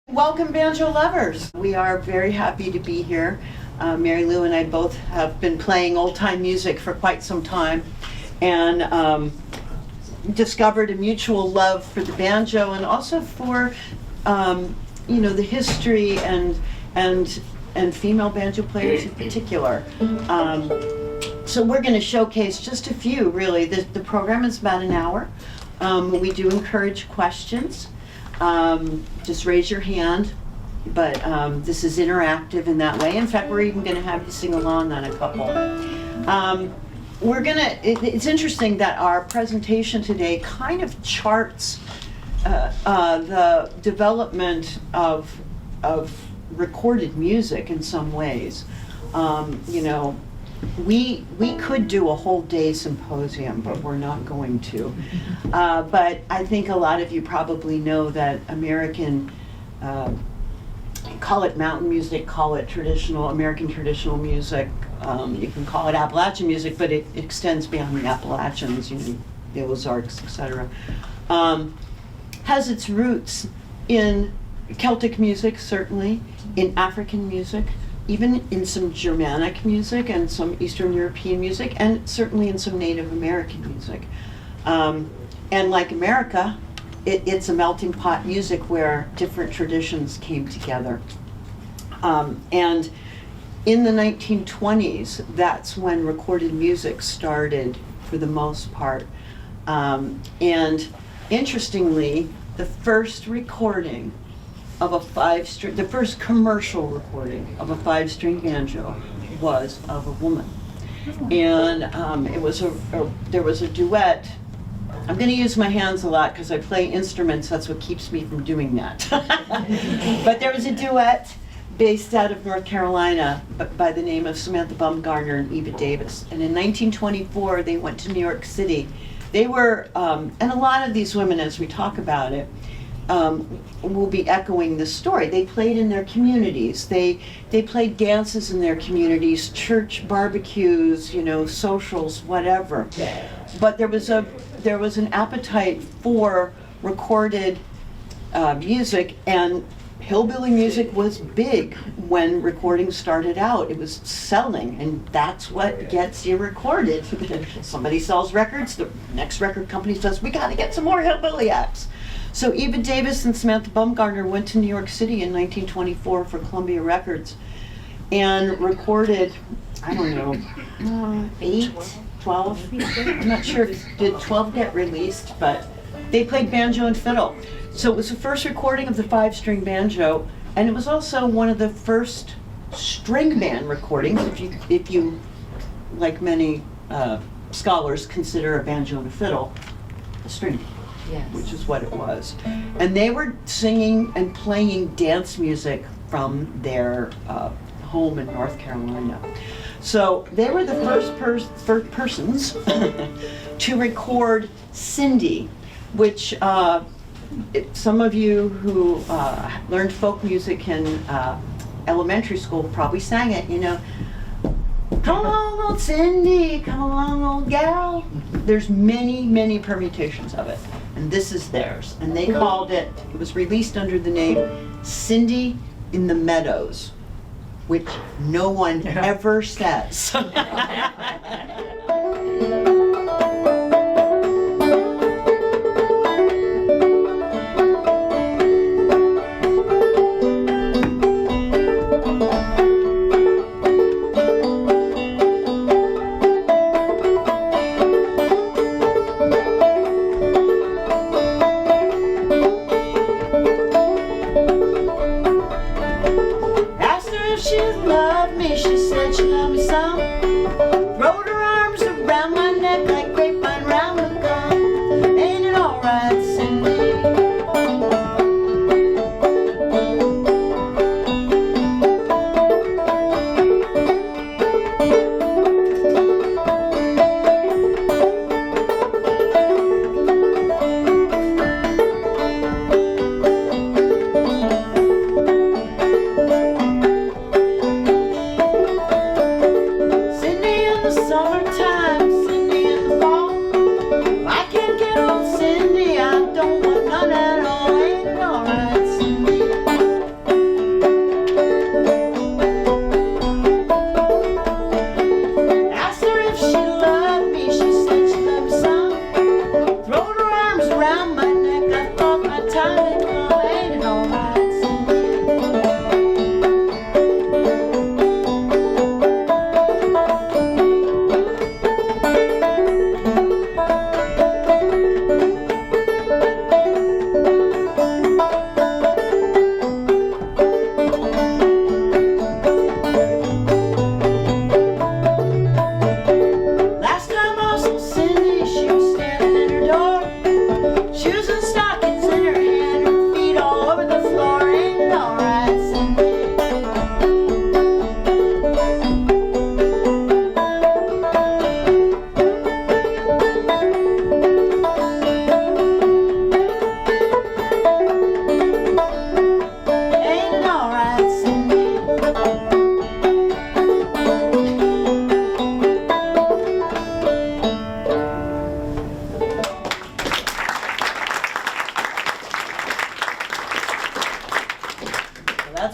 Welcome, banjo lovers. We are very happy to be here. MaryLou and I both have been playing old-time music for quite some time, and discovered a mutual love for the banjo and also for, the history and female banjo players in particular. So we're going to showcase just a few, really. The program is about an hour. We do encourage questions. Just raise your hand, but this is interactive in that way. In fact, we're even going to have you sing along on a couple. It's interesting that our presentation today kind of charts the development of recorded music in some ways. We could do a whole day symposium, but we're not going to. But I think a lot of you probably know that American, call it mountain music, call it American traditional music, you can call it Appalachian music, but it extends beyond the Appalachians, the Ozarks, etc. Has its roots in Celtic music, certainly, in African music, even in some Germanic music and some Eastern European music, and certainly in some Native American music. And like America, it's a melting pot music where different traditions came together. And in the 1920s, that's when recorded music started for the most part. And interestingly, the first recording of the first commercial recording of a five-string banjo was of a woman. And there was a duet. I'm going to use my hands a lot because I play instruments, that's what keeps me from doing that. But there was a duet based out of North Carolina by the name of Samantha Bumgarner and Eva Davis. And in 1924, they went to New York City. They were, and a lot of these women, as we talk about it, will be echoing this story. They played in their communities. They played dances in their communities, church barbecues, socials, whatever. But there was an appetite for recorded music, and hillbilly music was big when recording started out. It was selling, and that's what gets you recorded. Somebody sells records, the next record company says, we got to get some more hillbilly acts. So Eva Davis and Samantha Bumgarner went to New York City in 1924 for Columbia Records and recorded, 8, 12, I'm not sure if did 12 get released, but they played banjo and fiddle. So it was the first recording of the five-string banjo, and it was also one of the first string band recordings, if you like many scholars, consider a banjo and a fiddle a string. Yes. Which is what it was. And they were singing and playing dance music from their home in North Carolina. So they were the first persons to record Cindy, which some of you who learned folk music in elementary school probably sang it, Come along, old Cindy, come along, old gal. There's many, many permutations of it. And this is theirs. And they called it was released under the name Cindy in the Meadows, which no one ever says. She loved me, she said she loved me some. Wrote her arm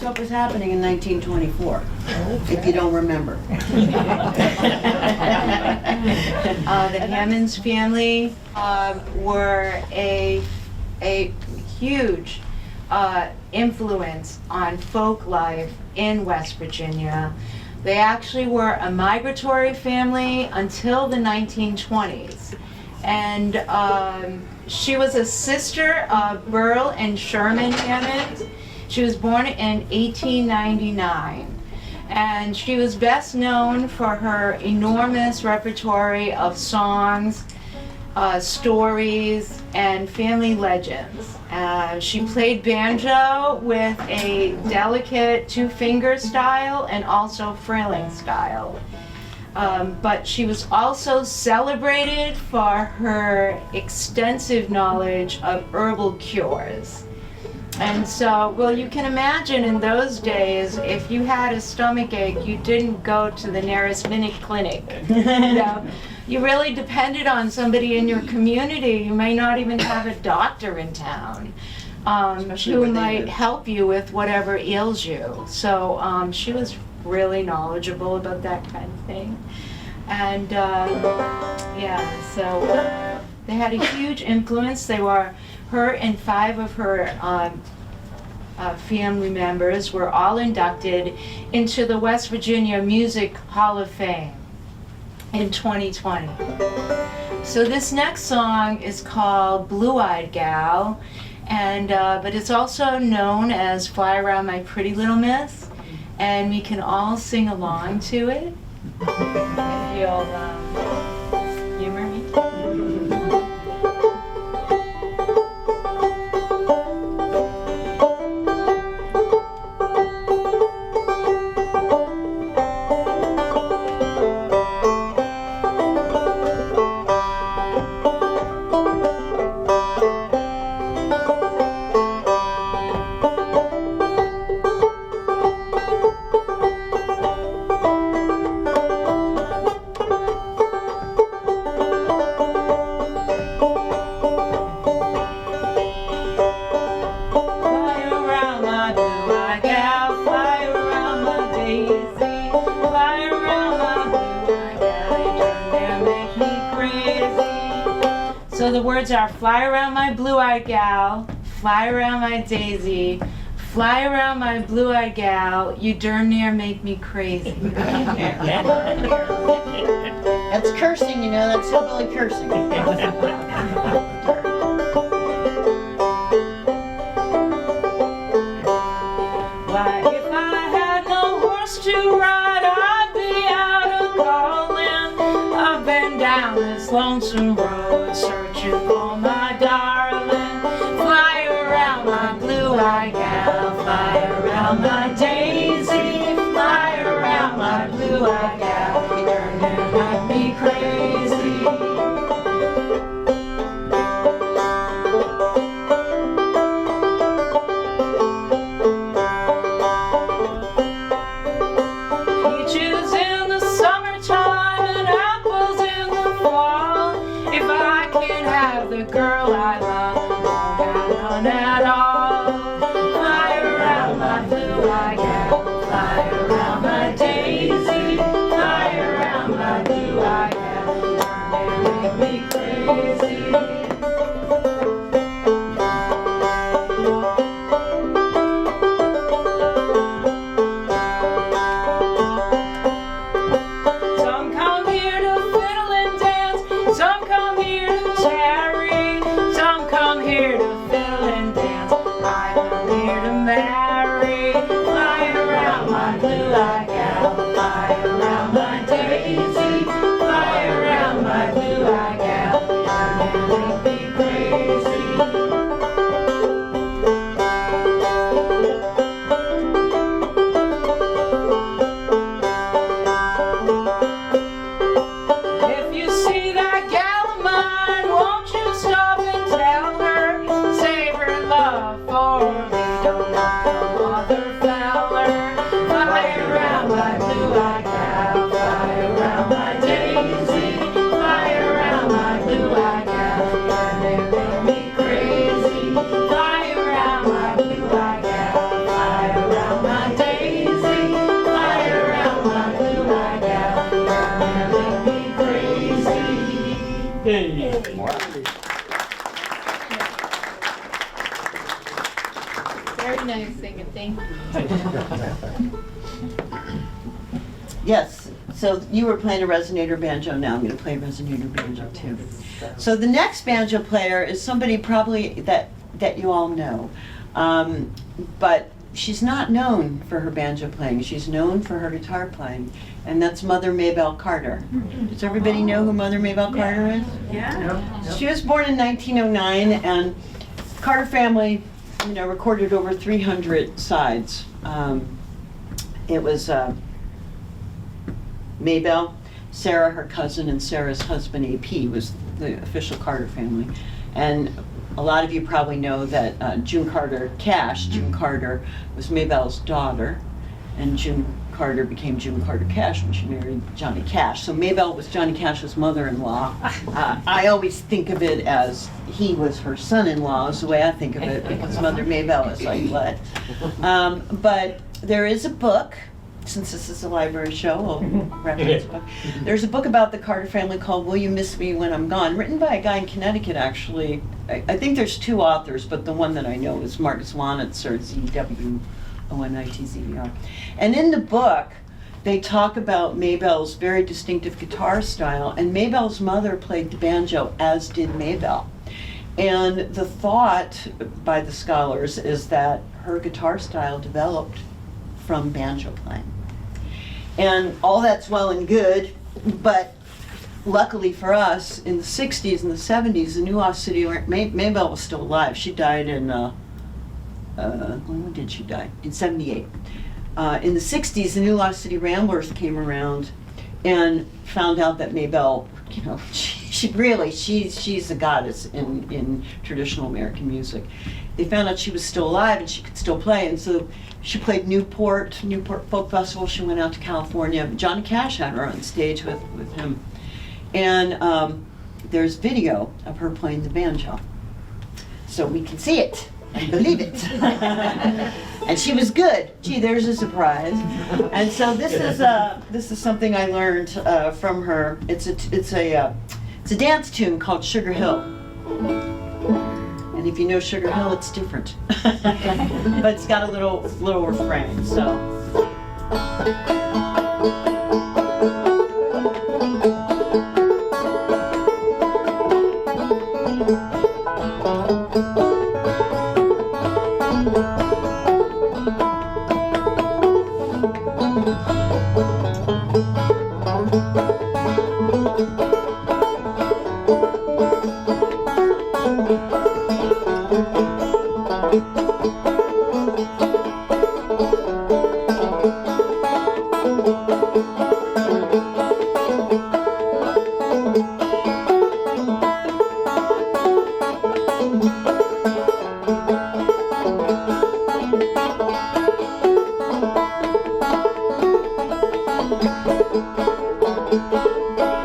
That's what was happening in 1924, if you don't remember. The Hammons family were a huge influence on folk life in West Virginia. They actually were a migratory family until the 1920s. And she was a sister of Burl and Sherman Hammond. She was born in 1899. And she was best known for her enormous repertoire of songs, stories, and family legends. She played banjo with a delicate two-finger style and also frilling style. But she was also celebrated for her extensive knowledge of herbal cures. And so, well, you can imagine in those days, if you had a stomach ache, you didn't go to the nearest minute clinic. You know, you really depended on somebody in your community. You may not even have a doctor in town who might help you with whatever ails you. So she was really knowledgeable about that kind of thing. And yeah, so they had a huge influence. They were, her and 5 of her family members were all inducted into the West Virginia Music Hall of Fame in 2020. So this next song is called Blue-Eyed Gal, and but it's also known as Fly Around My Pretty Little Miss, and we can all sing along to it. If you'll humor me. So the words are, fly around my blue-eyed gal, fly around my daisy, fly around my blue-eyed gal, you darn near make me crazy. That's cursing, you know, that's hillbilly cursing. Why, if I had no horse to ride, I'd be out a-calling up and down this lonesome road, searching for my darling. Fly around my blue-eyed gal, fly around my daisy, fly around my blue-eyed gal, you darn near make me crazy. Very nice singing, thank you. Yes, so you were playing a resonator banjo, now I'm going to play a resonator banjo too. So the next banjo player is somebody probably that you all know, but she's not known for her banjo playing, she's known for her guitar playing, and that's Mother Maybelle Carter. Does everybody know who Mother Maybelle Carter is? Yeah. She was born in 1909, and Carter family, recorded over 300 sides. It was Maybelle, Sarah, her cousin, and Sarah's husband, A.P., was the official Carter family. And a lot of you probably know that June Carter was Maybelle's daughter, and June Carter became June Carter Cash when she married Johnny Cash. So Maybelle was Johnny Cash's mother-in-law. I always think of it as he was her son-in-law, is the way I think of it, because Mother Maybelle is like blood. But there is a book, since this is a library show, we'll reference a book. There's a book about the Carter family called Will You Miss Me When I'm Gone, written by a guy in Connecticut, actually. I think there's two authors, but the one that I know is Mark Zwanitzer, Z-W-O-N-I-T-Z-E-R. And in the book, they talk about Maybelle's very distinctive guitar style, and Maybelle's mother played the banjo, as did Maybelle. And the thought by the scholars is that her guitar style developed from banjo playing. And all that's well and good, but luckily for us, in the 60s and the 70s, the New Lost City, Maybelle was still alive. She died in, when did she die? In 78. In the 60s, the New Lost City Ramblers came around and found out that Maybelle, she's a goddess in traditional American music. They found out she was still alive and she could still play, and so she played Newport Folk Festival. She went out to California. Johnny Cash had her on stage with him. And there's video of her playing the banjo. So we can see it and believe it. And she was good. Gee, there's a surprise. And so this is something I learned from her. It's a dance tune called Sugar Hill. And if you know Sugar Hill, it's different. But it's got a little refrain, so.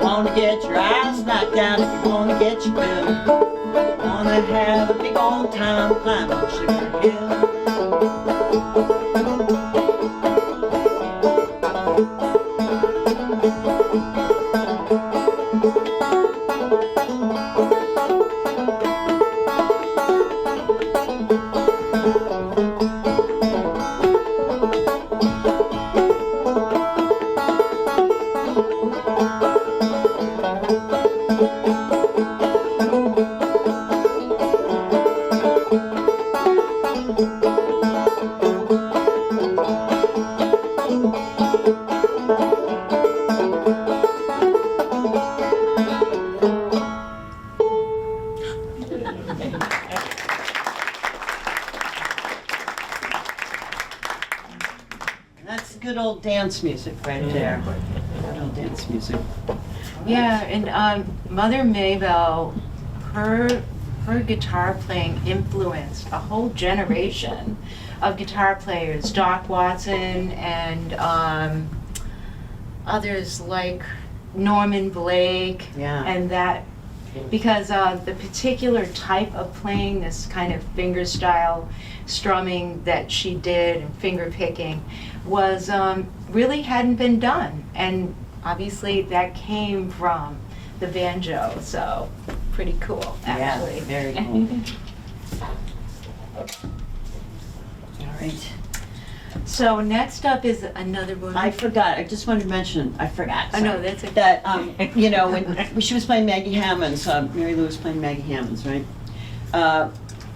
Wanna get your eyes knocked out if you wanna get your fill. Wanna have a big old time climb on Sugar Hill. That's good old dance music right there. Good old dance music. Yeah, and Mother Maybelle, her guitar playing influenced a whole generation of guitar players, Doc Watson and others like Norman Blake, Yeah. and that, because the particular type of playing, this kind of finger style strumming that she did and finger picking, was really hadn't been done, and obviously that came from the banjo, so pretty cool actually. Yeah, very cool. right. So next up is another woman. I forgot, I just wanted to mention, I forgot. Oh, no, sorry, that's okay. That, you know, when she was playing Maggie Hammons, MaryLou was playing Maggie Hammons, right?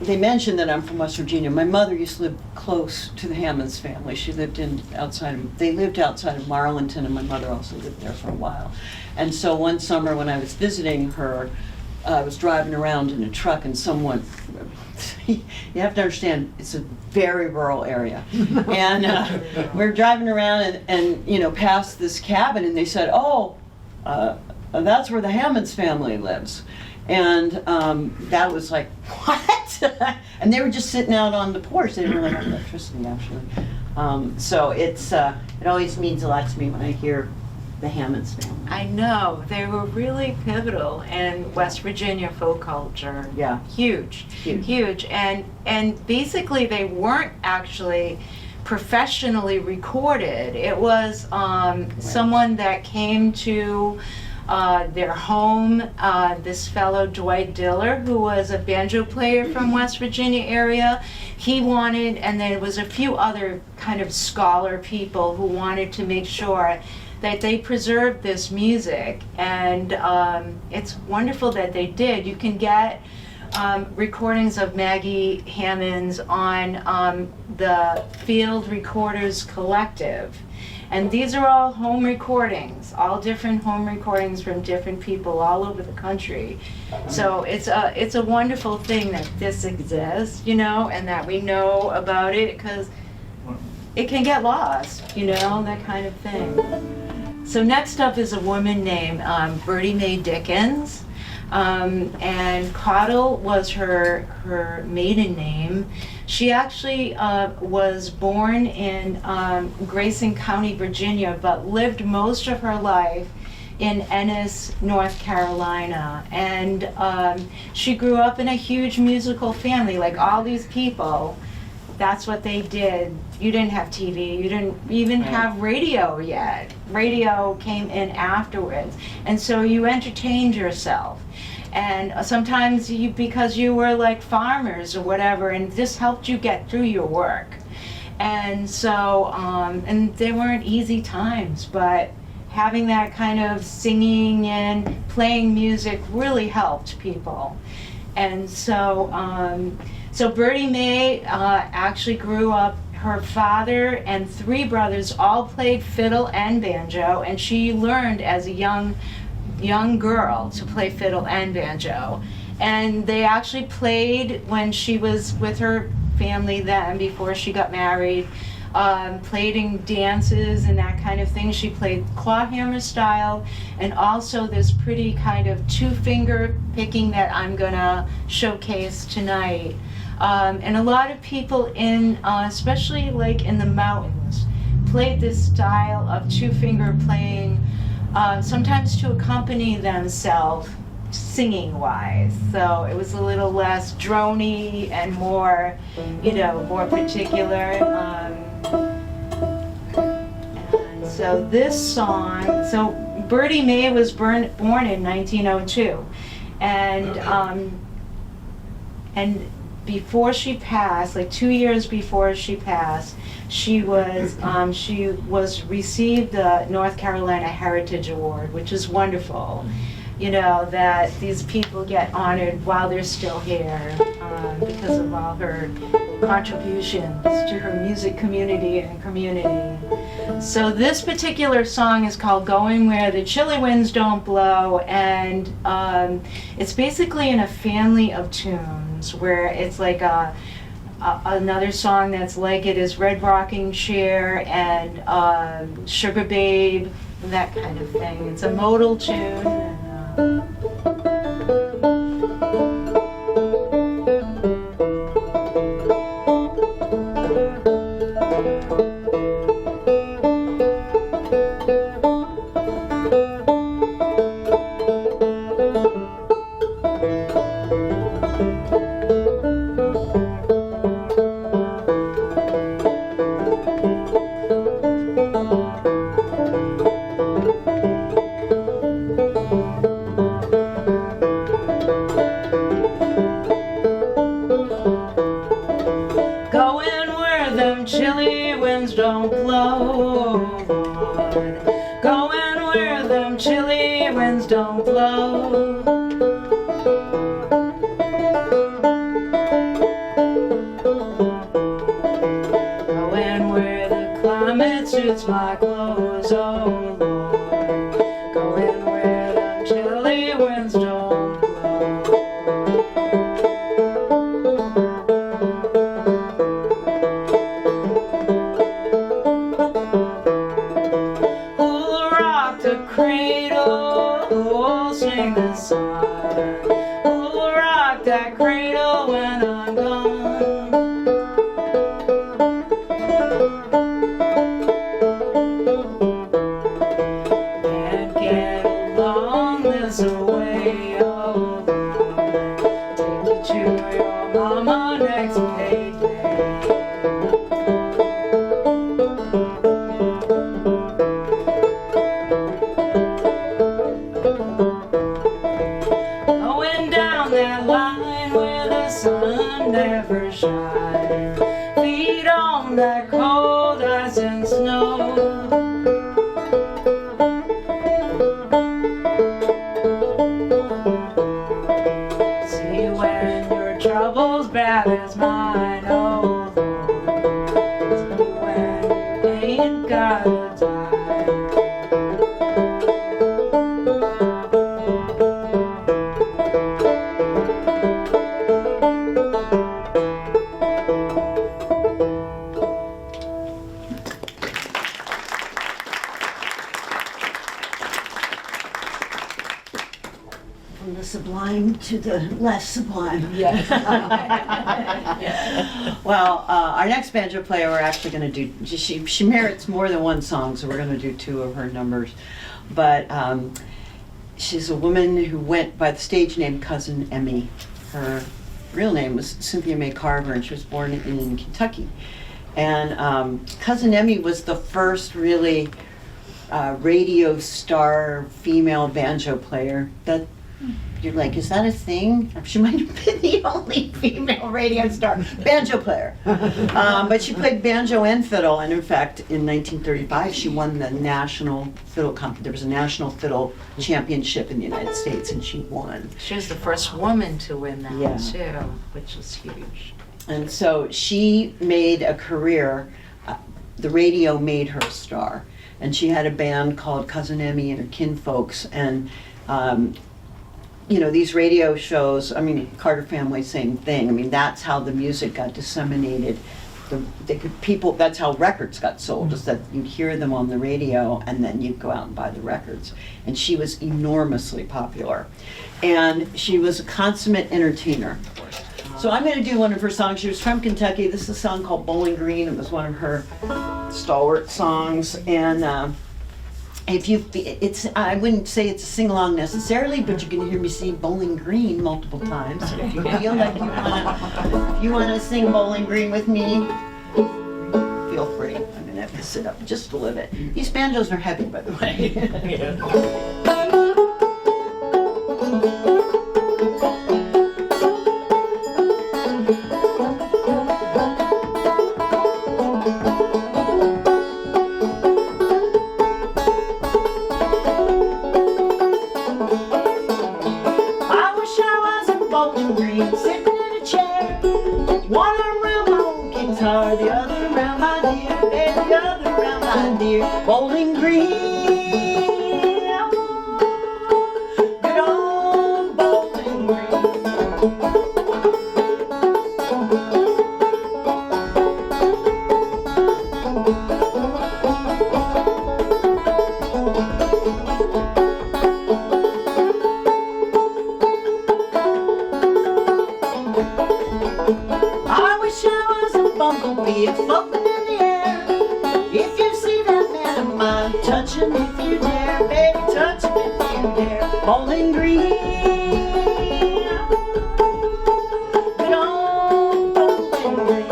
They mentioned that I'm from West Virginia. My mother used to live close to the Hammons family. She lived they lived outside of Marlinton, and my mother also lived there for a while. And so one summer when I was visiting her, I was driving around in a truck, and someone, you have to understand, it's a very rural area. And we're driving around and you know, past this cabin, and they said, oh, that's where the Hammons family lives. And that was like, what? And they were just sitting out on the porch. They didn't really have electricity, actually. So it always means a lot to me when I hear the Hammons family. I know, they were really pivotal in West Virginia folk culture. Yeah. Huge. And basically they weren't actually professionally recorded. It was someone that came to their home, this fellow Dwight Diller, who was a banjo player from West Virginia area. He wanted, and there was a few other kind of scholar people who wanted to make sure that they preserved this music, and it's wonderful that they did. You can get recordings of Maggie Hammons on the Field Recorders Collective. And these are all home recordings, all different home recordings from different people all over the country. So it's a wonderful thing that this exists, you know, and that we know about it, because it can get lost, you know, that kind of thing. So next up is a woman named Bertie Mae Dickens. And Caudle was her maiden name. She actually was born in Grayson County, Virginia, but lived most of her life in Ennis, North Carolina. And she grew up in a huge musical family, like all these people. That's what they did. You didn't have TV, you didn't even have radio yet. Radio came in afterwards. And so you entertained yourself. And sometimes because you were like farmers or whatever, and this helped you get through your work. And so, and they weren't easy times, but having that kind of singing and playing music really helped people. And so, so Bertie Mae actually grew up, her father and 3 brothers all played fiddle and banjo, and she learned as a young girl to play fiddle and banjo. And they actually played when she was with her family then, before she got married, played in dances and that kind of thing. She played clawhammer style, and also this pretty kind of 2-finger picking that I'm gonna showcase tonight. And a lot of people in, especially like in the mountains, played this style of 2-finger playing, sometimes to accompany themselves singing-wise. So it was a little less droney and more, you know, more particular. And so this song, so Bertie Mae was born in 1902, and before she passed, like 2 years before she passed, she was received the North Carolina Heritage Award, which is wonderful. You know, that these people get honored while they're still here because of all her contributions to her music community and community. So this particular song is called Going Where the Chilly Winds Don't Blow, and it's basically in a family of tunes where it's like another song that's like it is Red Rocking Chair and Sugar Babe, and that kind of thing. It's a modal tune. don't blow, Lord. Going where them chilly winds don't blow. Going where the climate suits my clothes, oh Lord. Going where them chilly winds don't blow. Who'll rock the cradle? Who'll sing the song? Who'll rock that cradle when I'm gone? Can't get along this way, oh Lord. Take you to your mama next payday. Going down that line where the sun never shines. Feet on that cold ice and snow. See when your trouble's bad as mine, oh Lord. See when you ain't got a dime. From the sublime to the less sublime. Yes. Well, our next banjo player, we're actually going to do, she merits more than one song, so we're going to do two of her numbers. But she's a woman who went by the stage name Cousin Emmy. Her real name was Cynthia May Carver, and she was born in Kentucky. And Cousin Emmy was the first really radio star female banjo player that you're like, is that a thing? She might have been the only female radio star banjo player. But she played banjo and fiddle, and in fact, in 1935, she won the national fiddle there was a national fiddle championship in the United States, and she won. She was the first woman to win that, Yeah. too, which was huge. And so she made a career, the radio made her a star. And she had a band called Cousin Emmy and her kinfolks, and you know, these radio shows, I mean, Carter Family, same thing. I mean, that's how the music got disseminated. That's how records got sold, is that you'd hear them on the radio and then you'd go out and buy the records. And she was enormously popular. And she was a consummate entertainer. So I'm going to do one of her songs. She was from Kentucky. This is a song called Bowling Green. It was one of her stalwart songs. And I wouldn't say it's a sing-along necessarily, but you can hear me sing Bowling Green multiple times. So if you feel like you want to sing Bowling Green with me, feel free. I'm going to have to sit up just a little bit. These banjos are heavy, by the way. Sitting in a chair, one arm around my old guitar, the other around my dear, and the other around my dear. Bowling Green, good old Bowling Green. Bumblebee floating in the air. If you see that man of mine, touch him if you dare, baby, touch him if you dare. Bowling Green, good old Bowling Green.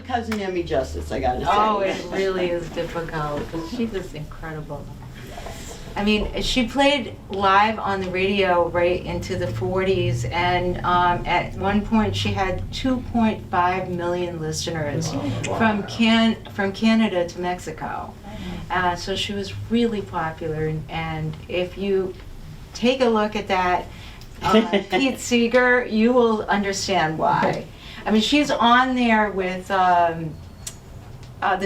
Cousin Emmy justice, I gotta say. Oh, it really is difficult. She was incredible. I mean, she played live on the radio right into the 40s, and at one point she had 2.5 million listeners from Canada to Mexico. So she was really popular, and if you take a look at that Pete Seeger, you will understand why. I mean, she's on there with the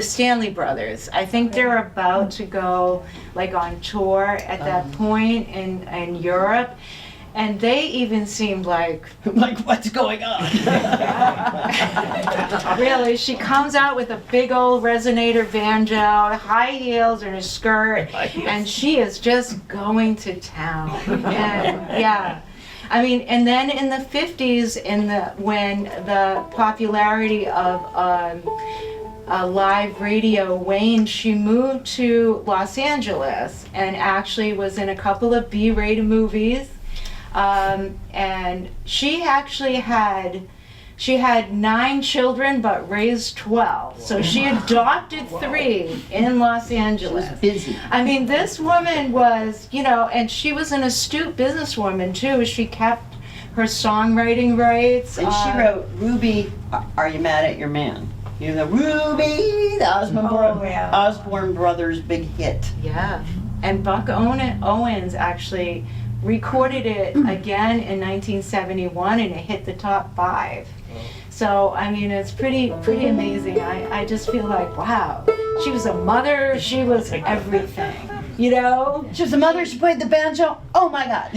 Stanley Brothers. I think they're about to go like on tour at that point in Europe, and they even seemed like what's going on? Really, she comes out with a big old resonator banjo, high heels and a skirt, and she is just going to town. And yeah. I mean, and then in the 50s, when the popularity of live radio waned, she moved to Los Angeles and actually was in a couple of B-rated movies. And she actually had 9 children but raised 12. So she adopted 3 in Los Angeles. She was busy. I mean, this woman was, and she was an astute businesswoman too. She kept her songwriting rights. And she wrote Ruby, Are You Mad at Your Man? You know, Ruby, the Osborne Brothers' big hit. Yeah. And Buck Owens actually recorded it again in 1971, and it hit the top 5. So, I mean, it's pretty amazing. I just feel like, wow, she was a mother, she was everything, She was a mother, she played the banjo, oh my God.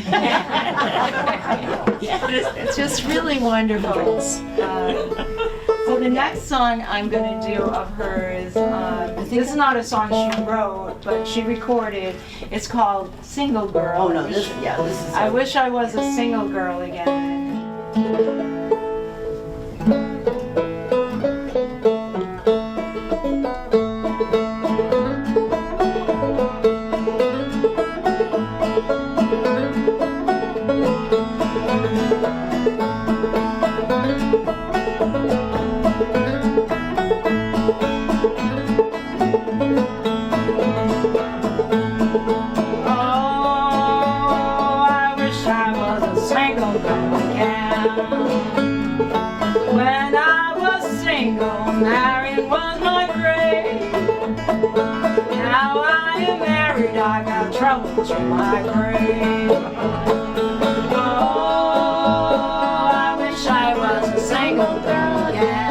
It's just really wonderful. So the next song I'm going to do of hers, this is not a song she wrote, but she recorded. It's called Single Girl. Oh no, this is. I wish I was a single girl again. When I was single, marrying was my grave. Now I am married, I got trouble to my grave. Oh, I wish I was a single girl again.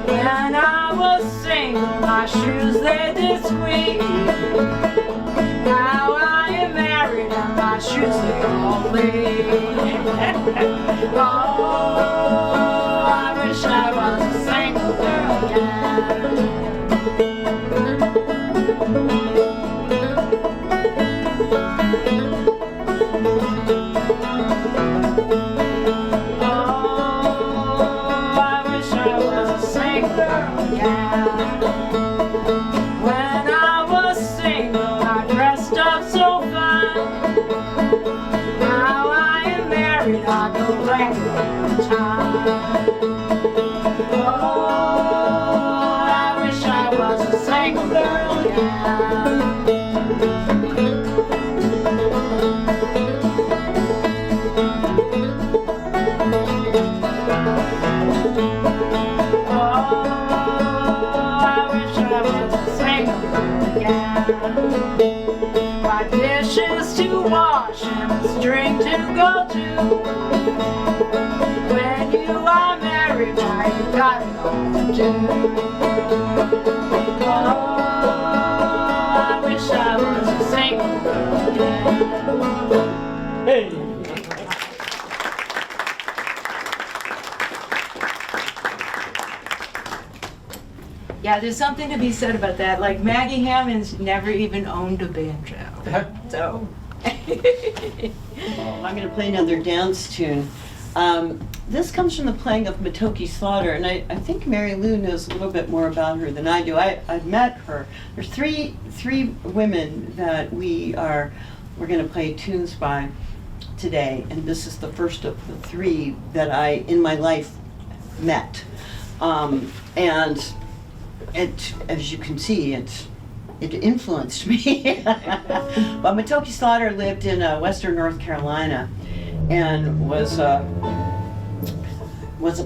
When I was single, my shoes they did squeak. Now I am married and my shoes they all bleed. Oh, I wish I was a single girl again. Oh, When I was single, I dressed up so fine. Now I am married, I go back all the time. Oh, I wish I was a single girl again. My dishes to wash and a string to go to. When you are married, now you got it all to do. Oh, I wish I was a single girl again. Hey. Yeah, there's something to be said about that. Like, Maggie Hammons never even owned a banjo. So. I'm going to play another dance tune. This comes from the playing of Matokie Slaughter, and I think MaryLou knows a little bit more about her than I do. I've met her. There's three women that we're going to play tunes by today, and this is the first of the three that I, in my life, met. And it, as you can see, it influenced me. But Matokie Slaughter lived in Western North Carolina and was a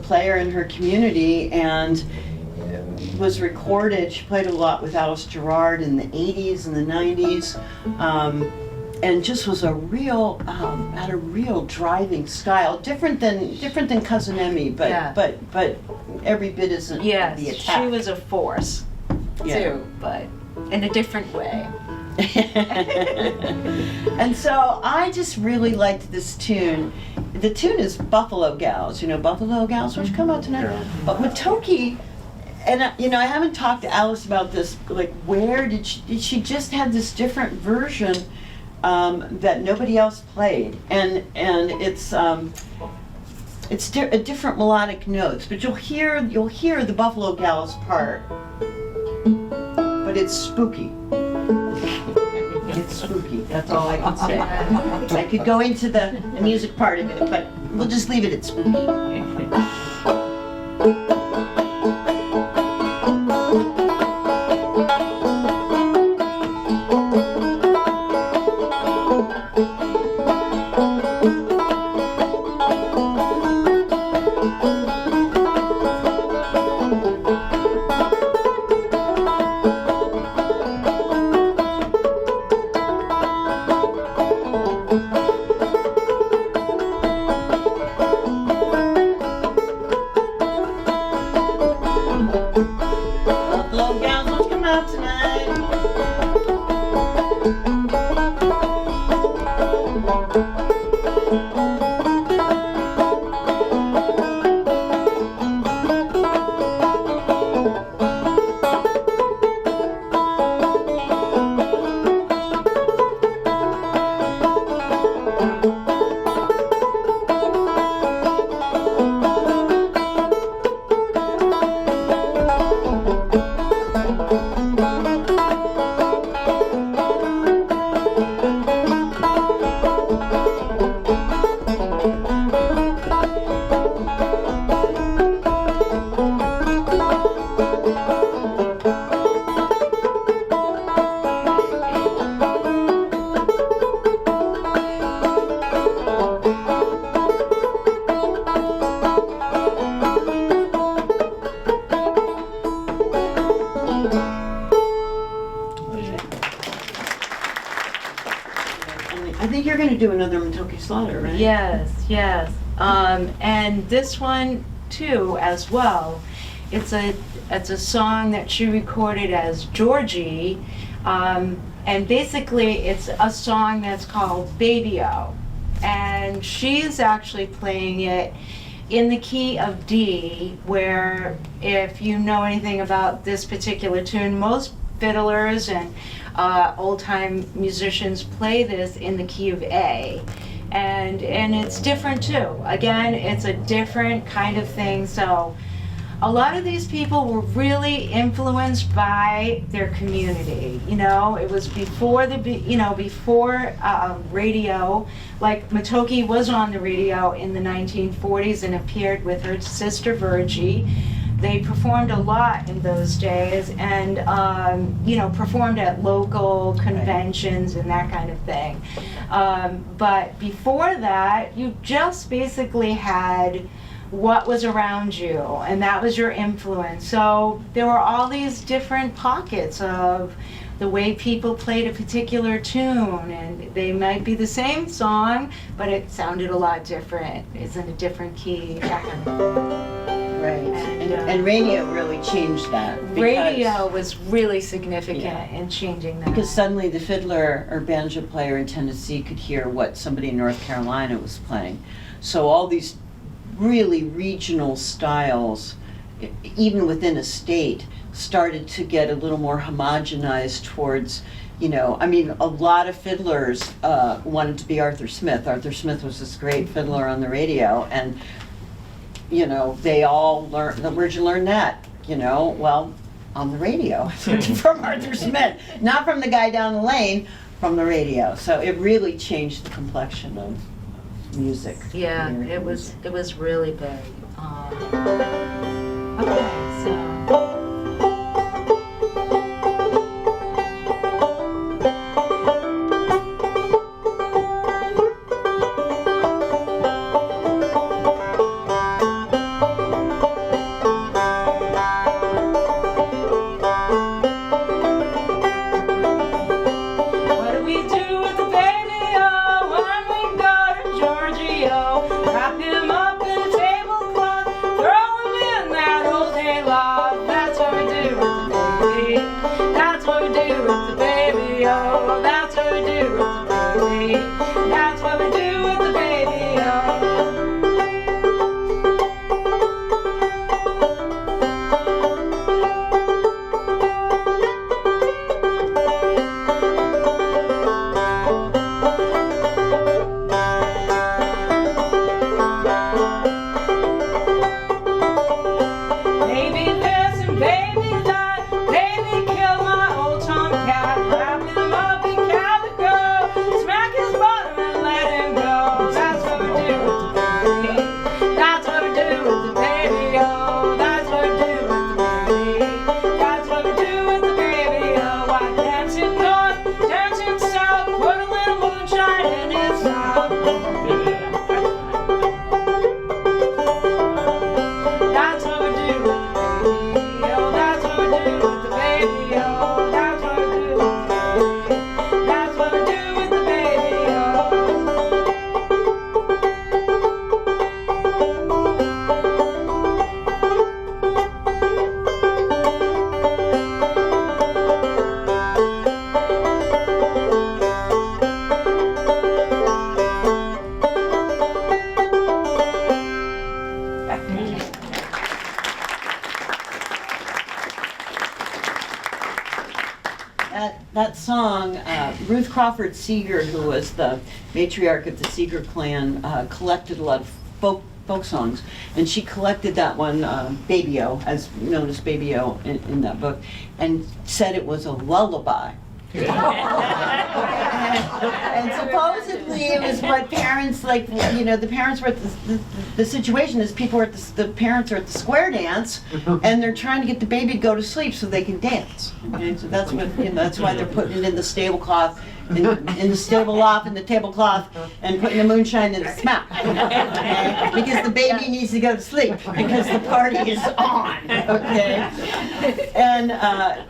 player in her community and was recorded. She played a lot with Alice Gerrard in the 80s and the 90s, and just was a real had a real driving style, different than Cousin Emmy, but Yeah. but every bit isn't the Yes, attack. she was a force, too, but in a different way. And so I just really liked this tune. The tune is Buffalo Gals, Buffalo Gals, which come out tonight. But Matokie, and I haven't talked to Alice about this, like where did she just had this different version that nobody else played, and it's different melodic notes, but you'll hear the Buffalo Gals part, but it's spooky. It's spooky. That's all I can say. I could go into the music part of it, but we'll just leave it at spooky. I think you're going to do another Matokie Slaughter, right? Yes. And this one too, as well. It's a song that she recorded as Georgie, and basically it's a song that's called Baby-O, and she's actually playing it in the key of D, where if you know anything about this particular tune, most fiddlers and old-time musicians play this in the key of A. And it's different too. Again, it's a different kind of thing, so a lot of these people were really influenced by their community. You know, it was before before radio. Like Matokie was on the radio in the 1940s and appeared with her sister Virgie. They performed a lot in those days, and performed at local conventions and that kind of thing. But before that, you just basically had what was around you, and that was your influence. So there were all these different pockets of the way people played a particular tune, and they might be the same song, but it sounded a lot different. It's in a different key, that kind of thing. Right. And radio really changed that. Radio was really significant in changing that. Because suddenly the fiddler or banjo player in Tennessee could hear what somebody in North Carolina was playing. So all these really regional styles, even within a state, started to get a little more homogenized towards, a lot of fiddlers wanted to be Arthur Smith. Arthur Smith was this great fiddler on the radio, and they all learned. Where'd you learn that? Well, on the radio from Arthur Smith, not from the guy down the lane, from the radio. So it really changed the complexion of music. Yeah, it was really big. Okay, so. That song, Ruth Crawford Seeger, who was the matriarch of the Seeger clan, collected a lot of folk songs, and she collected that one, Baby-O, as known as Baby-O in that book, and said it was a lullaby. And supposedly it was what parents, the parents were at the situation is people are at the parents are at the square dance, and they're trying to get the baby to go to sleep so they can dance. Okay, so that's what that's why they're putting it in the stable cloth, in the stable loft, in the tablecloth, and putting the moonshine in the smack. Okay? Because the baby needs to go to sleep because the party is on. Okay. And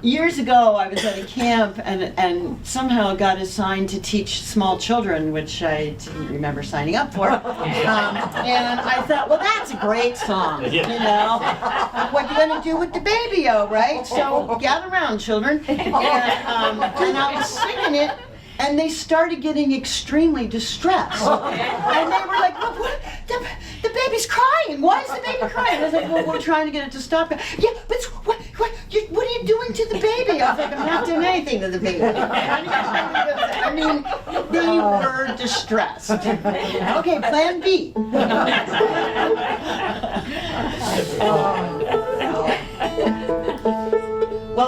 years ago, I was at a camp and somehow got assigned to teach small children, which I didn't remember signing up for. And I thought, well, that's a great song. What you gonna do with the Baby-O, right? So gather around, children. And I was singing it. And they started getting extremely distressed. And they were like, what? The baby's crying. Why is the baby crying? I was like, well, we're trying to get it to stop. Yeah, but what are you doing to the baby? I was like, I'm not doing anything to the baby. I mean, they were distressed. Okay, plan B.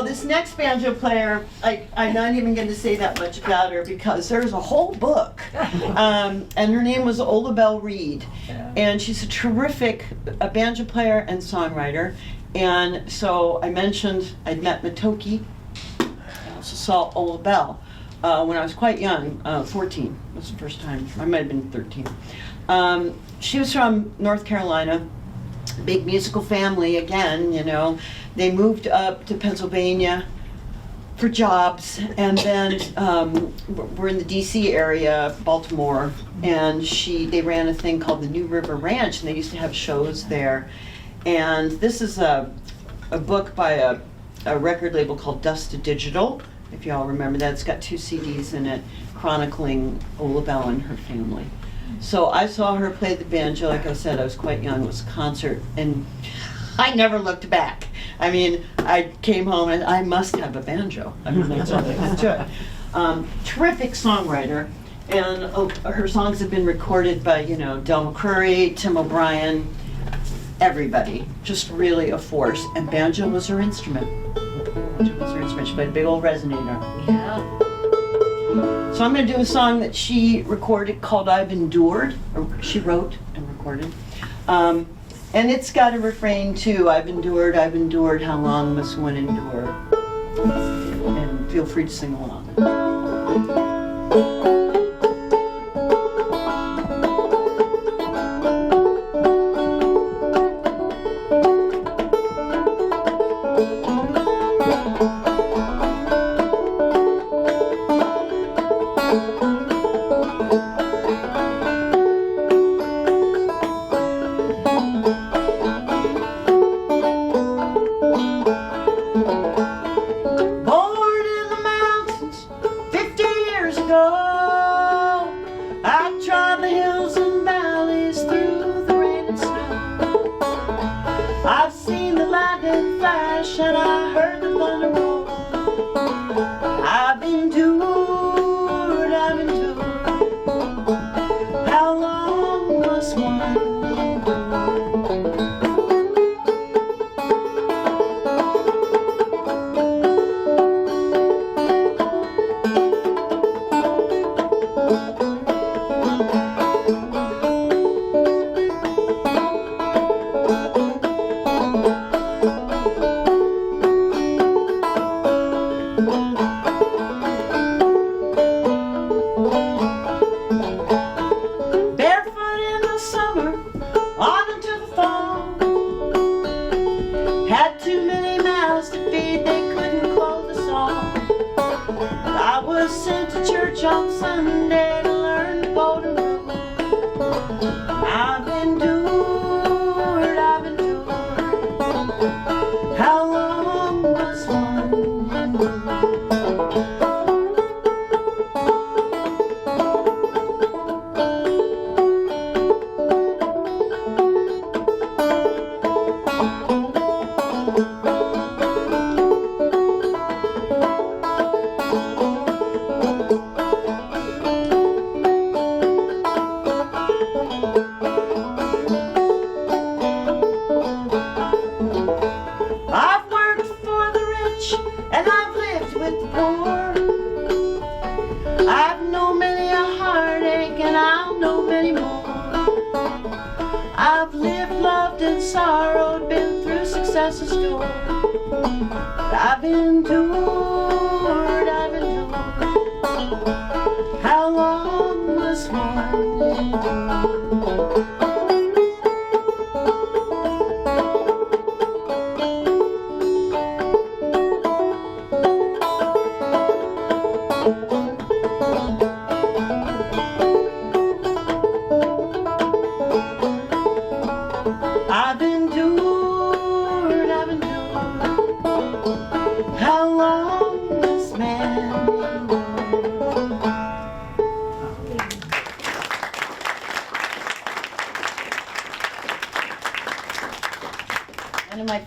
So this next banjo player, I'm not even going to say that much about her because there's a whole book. And her name was Ola Belle Reed. And she's a terrific banjo player and songwriter. And so I mentioned I'd met Matokie. I also saw Ola Belle when I was quite young, 14 was the first time. I might have been 13. She was from North Carolina. Big musical family again, you know. They moved up to Pennsylvania for jobs, and then we're in the DC area, Baltimore, and they ran a thing called the New River Ranch, and they used to have shows there. And this is a book by a record label called Dusted Digital, if y'all remember that. It's got 2 CDs in it chronicling Ola Belle and her family. So I saw her play the banjo. Like I said, I was quite young. It was a concert, and I never looked back. I mean, I came home and I must have a banjo. I mean, that's all there is to it. Terrific songwriter, and her songs have been recorded by, you know, Del McCoury, Tim O'Brien, everybody. Just really a force. And banjo was her instrument. Banjo was her instrument. She played a big old resonator. Yeah. So I'm going to do a song that she recorded called I've Endured, or she wrote and recorded. And it's got a refrain too, I've endured, how long must one endure? And feel free to sing along.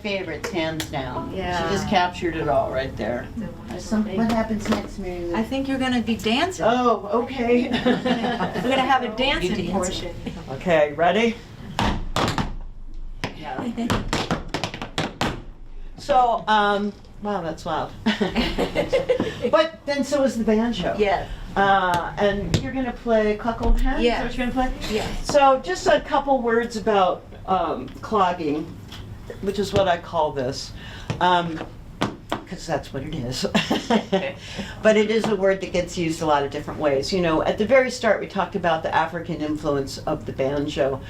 Favorites, hands down. Yeah. She just captured it all right there. What happens next, MaryLou? I think you're going to be dancing. Oh, okay. We're going to have a dancing portion. Okay, ready? So, Wow, that's loud. But then so is the banjo. Yes. And you're going to play Cluck Old Hen? Yes. Is that what you're going to play? Yes. So just a couple words about clogging, which is what I call this, because that's what it is. But it is a word that gets used a lot of different ways. You know, at the very start we talked about the African influence of the banjo,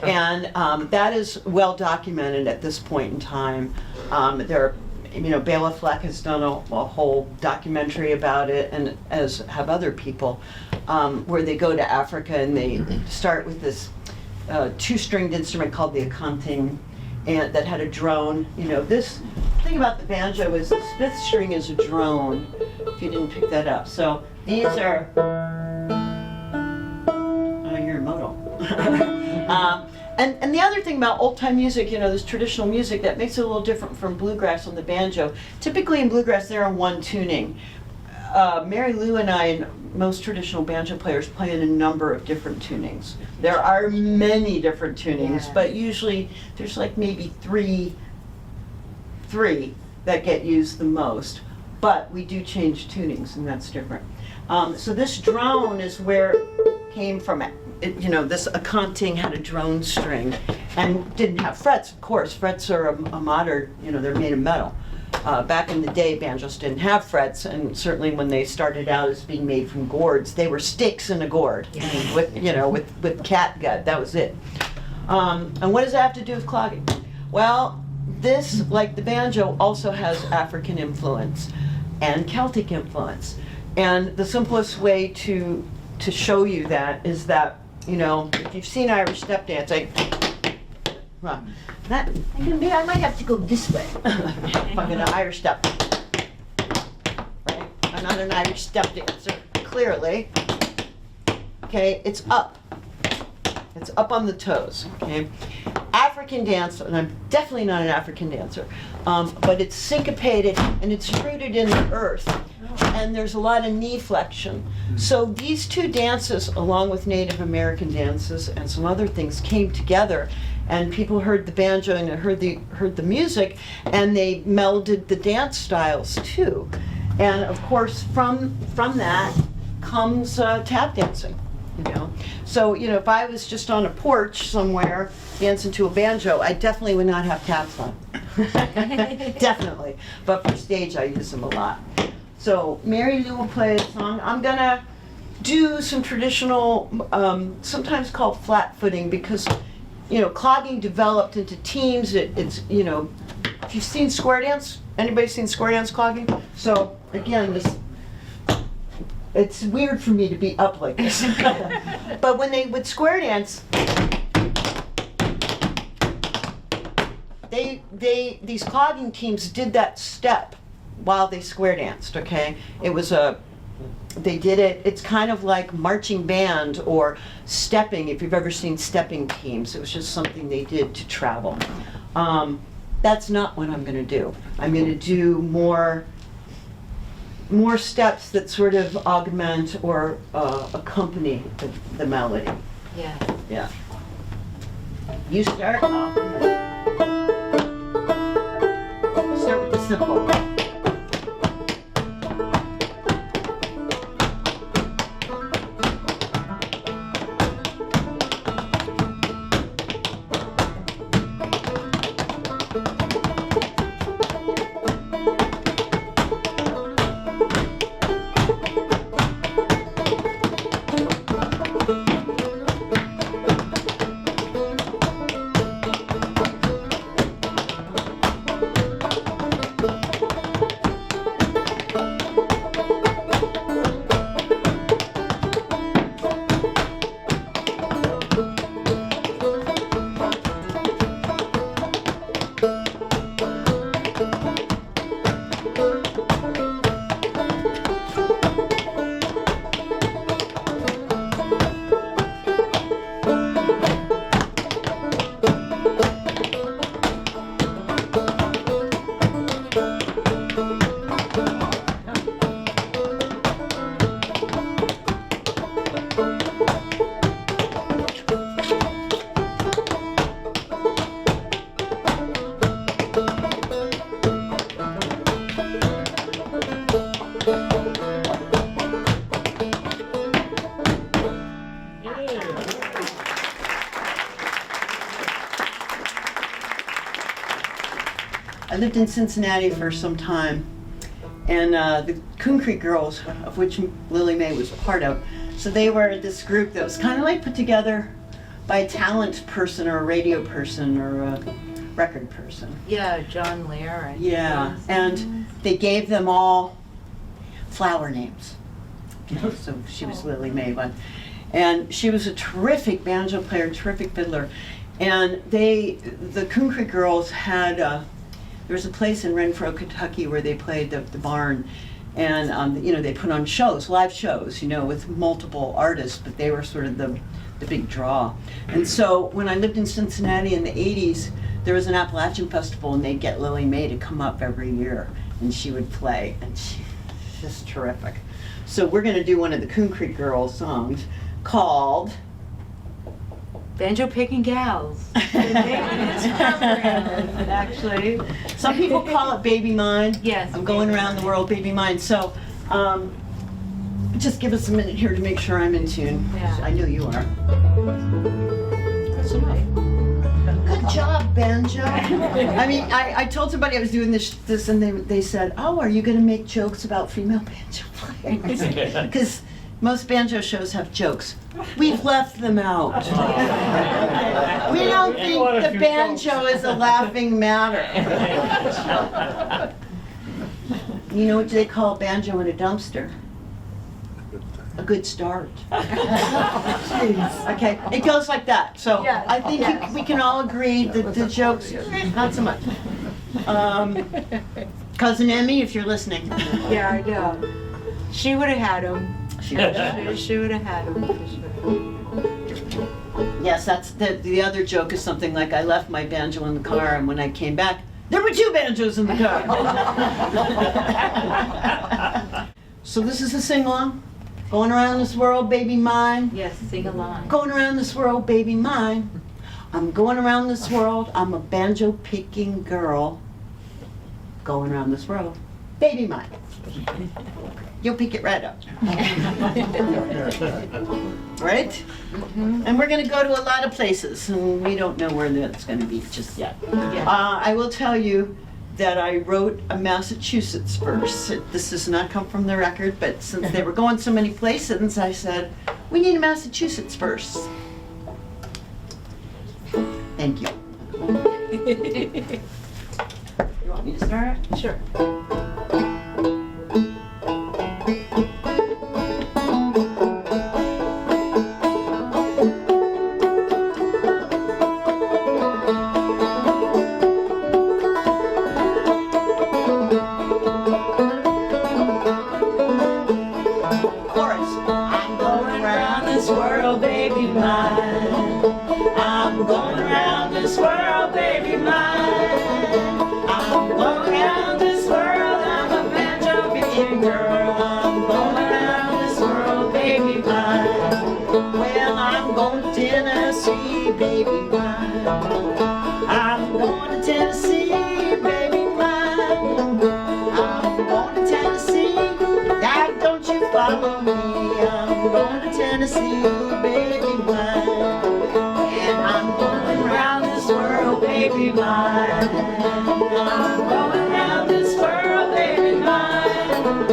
and that is well documented at this point in time. There are, you know, Bela Fleck has done a whole documentary about it, and as have other people, where they go to Africa and they start with this two-stringed instrument called the akanting, and that had a drone. You know, this thing about the banjo is the fifth string is a drone, if you didn't pick that up. So these are, oh, you're modal. And the other thing about old-time music, you know, this traditional music that makes it a little different from bluegrass on the banjo. Typically in bluegrass, they're on one tuning. MaryLou and I and most traditional banjo players play in a number of different tunings. There are many different tunings, Yeah. but usually there's like maybe three that get used the most. But we do change tunings, and that's different. So this drone is where it came from. You know, this akanting had a drone string and didn't have frets, of course. Frets are a modern, you know, they're made of metal. Back in the day, banjos didn't have frets, and certainly when they started out as being made from gourds, they were sticks in a gourd, with, you know, with cat gut. That was it. And what does that have to do with clogging? Well, this, like the banjo, also has African influence and Celtic influence. And the simplest way to show you that is that, you know, if you've seen Irish step dancing, well, that, I might have to go this way if I'm gonna Irish step. Right? I'm not an Irish step dancer, clearly. Okay, it's up. It's up on the toes, okay? African dance, and I'm definitely not an African dancer, but it's syncopated and it's rooted in the earth. And there's a lot of knee flexion. So these two dances, along with Native American dances and some other things, came together, and people heard the banjo and heard the music, and they melded the dance styles too. And of course, from that comes tap dancing. You know, so you know, if I was just on a porch somewhere dancing to a banjo, I definitely would not have taps on. Definitely. But for stage, I use them a lot. So MaryLou will play a song. I'm gonna do some traditional, sometimes called flat-footing, because, you know, clogging developed into teams. It's, you know, if you've seen square dance, anybody seen square dance clogging? So again, it's weird for me to be up like this. But when they would square dance, these clogging teams did that step while they square danced, okay? It was they did it, it's kind of like marching band or stepping, if you've ever seen stepping teams. It was just something they did to travel. That's not what I'm gonna do. I'm gonna do more steps that sort of augment or accompany the melody. Yeah. Yeah. You start off. Start with the simple. I lived in Cincinnati for some time, and the Coon Creek Girls, of which Lily Mae was a part of, so they were this group that was kind of like put together by a talent person or a radio person or a record person. Yeah, John Lear. Yeah, and they gave them all flower names. So she was Lily Mae, and she was a terrific banjo player, terrific fiddler. And the Coon Creek Girls had, there was a place in Renfro, Kentucky where they played the barn. And, you know, they put on shows, live shows, you know, with multiple artists, but they were sort of the big draw. And so when I lived in Cincinnati in the 80s, there was an Appalachian Festival, and they'd get Lily Mae to come up every year, and she would play, and she's just terrific. So we're going to do one of the Coon Creek Girls songs called Banjo Pickin Gals. The name of this program, actually. Some people call it Baby Mine. Yes. I'm going around the world, Baby Mine. So just give us a minute here to make sure I'm in tune. Yeah. I know you are. That's right. Good job, Banjo. I mean, I told somebody I was doing this and they said, oh, are you going to make jokes about female banjo players? Because most banjo shows have jokes. We've left them out. We don't think the banjo is a laughing matter. You know what they call banjo in a dumpster? A good start. Okay, it goes like that. So Yes. I think we can all agree that the jokes, not so much. Cousin Emmy, if you're listening. Yeah, I know. She would have had him. She She would have had him for sure. Yes, that's the other joke is something like I left my banjo in the car, and when I came back, there were 2 banjos in the car. So this is a sing-along. Going around this world, baby mine. Yes, sing along. Going around this world, baby mine. I'm going around this world. I'm a banjo picking girl. Going around this world, baby mine. You'll pick it right up. Right? And we're going to go to a lot of places, and we don't know where that's going to be just yet. I will tell you that I wrote a Massachusetts verse. This does not come from the record, but since they were going so many places, I said, we need a Massachusetts verse. Thank you. You want me to start? Sure. Baby mine, I'm going to Tennessee, baby mine. I'm going to Tennessee, God, don't you follow me. I'm going to Tennessee, baby mine. And I'm going around this world, baby mine. I'm going around this world, baby mine.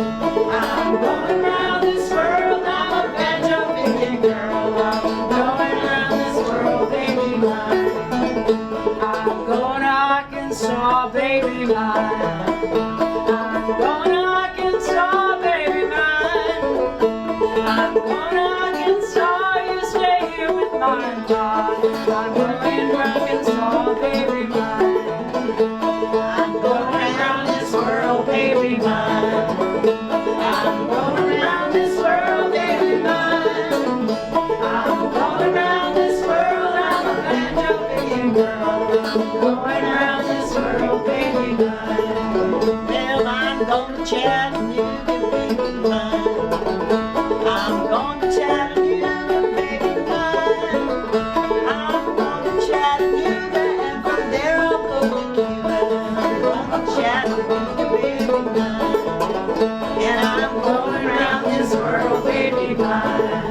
I'm going around this world, I'm a banjo picking girl. I'm going around this world, baby mine. I'm going to Arkansas, baby mine. I'm going to Arkansas, baby mine. I'm going to Arkansas, you stay here with my dog. I'm going to Arkansas, baby mine. I'm going around this world, baby mine. I'm going around this world, baby mine. I'm going around this world, I'm a banjo picking girl. Going around this world, baby mine. Well, I'm going to Chattanooga, baby mine. I'm going to Chattanooga, baby mine. I'm going to Chattanooga, and from there I'll go to Cuba. I'm going to Chattanooga, baby mine. And I'm going around this world, baby mine.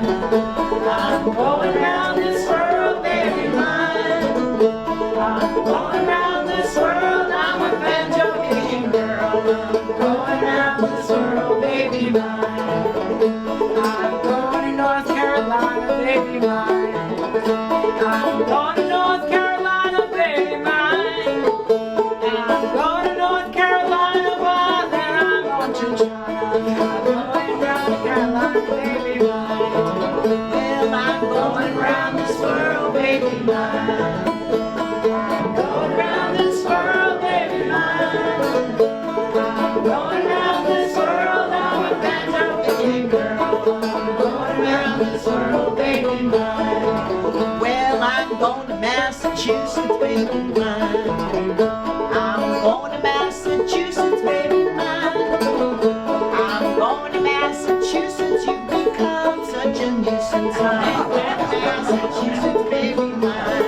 I'm going around this world, baby mine. I'm going around this world, I'm a banjo mine. I'm going to North Carolina, baby mine. I'm going to North Carolina, baby mine. I'm going to North Carolina, well, then I'm going to China. I'm going down to Carolina, baby mine. Well, I'm going round this world, baby mine. I'm going round this world, baby mine. I'm going round this world, I'm a banjo picking girl. I'm going round this world, baby mine. Well, I'm going to Massachusetts, baby mine. I'm going to Massachusetts, baby mine. I'm going to Massachusetts, you've become such a nuisance. I'm going to Massachusetts, baby mine.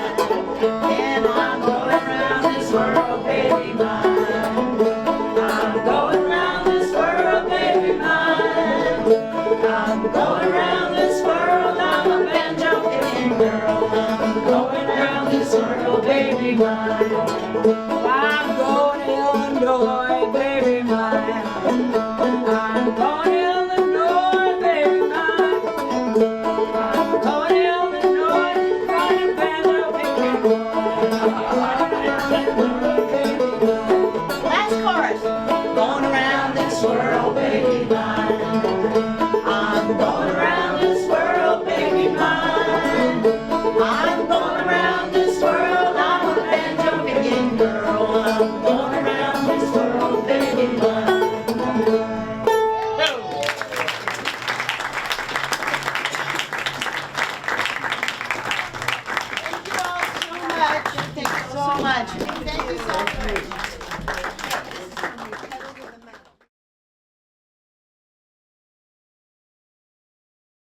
And I'm going around this world, baby mine. I'm going around this world, baby mine. I'm going around this world, I'm a banjo picking girl. I'm going around this world, baby mine. I'm going to Illinois, baby mine. I'm going to Illinois, baby mine. I'm going to Illinois, going to banjo picking boy. I'm going to Illinois, baby mine. Last chorus. Going around this world, baby mine.